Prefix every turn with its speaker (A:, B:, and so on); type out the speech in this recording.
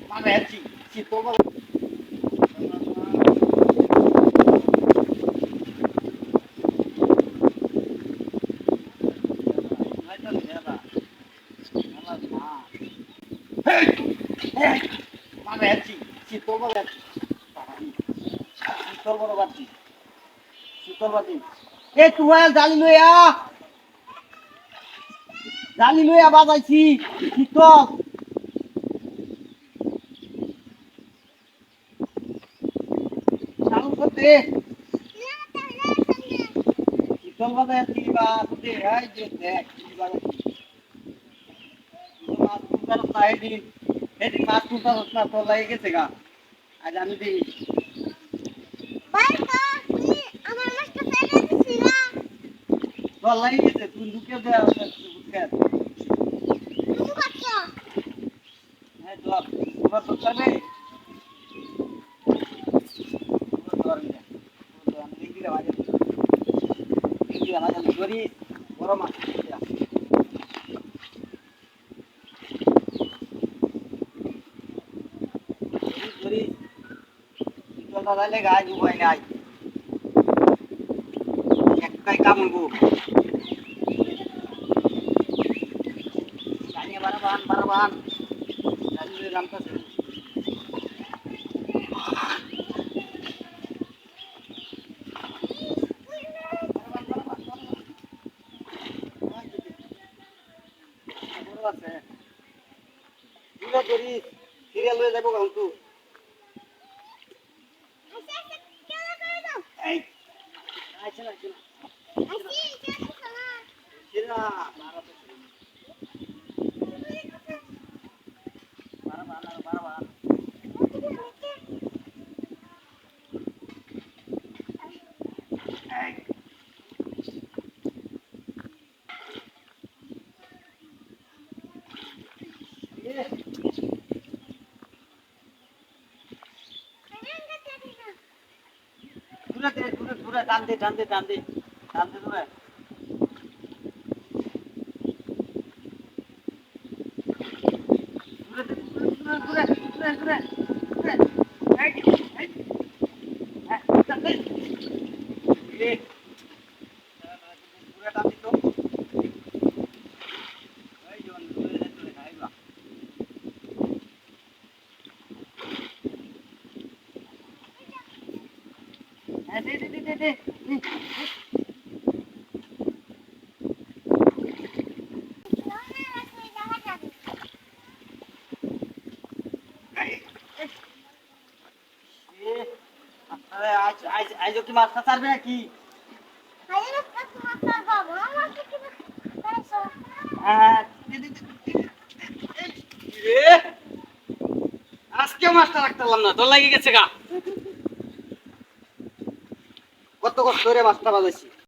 A: মানে আছি শীতল মানে আছি শীতল শীতল বড় বাতি শীতল বাতি এ তুই জালি লইয়া বাজাইছি শীতল চালু করতে শীতল বাজাইছি বা তুই এই যে দেখ কি বাজাইছি মাছ তুলতার সাইডি এটি মাছ তুলতার না তো লাগে গেছে গা আজ আমি দিই তো লাগে গেছে তুই ঢুকে দে ঢুকে হ্যাঁ তো তোমার তো করবে আমি দেখি রে বাজে দেখি আমাদের গরি বড় মাছ গরি শীতলটা দিলে গাছ উপায় নাই একটাই কামড়বো জানিয়ে বারবান জানিয়ে রামতাছে আছে দুটো করি সিরিয়াল হয়ে যাবো কিন্তু এই আচ্ছা আচ্ছা সিরা বারবান দূরে টান দে দূরে আজ কি মাছ ছাড়বে নাকি আজকে মাছটা রাখতে পারলাম না তোর লাগে গেছে গা কত কষ্ট করে মাছটা বাজাইছি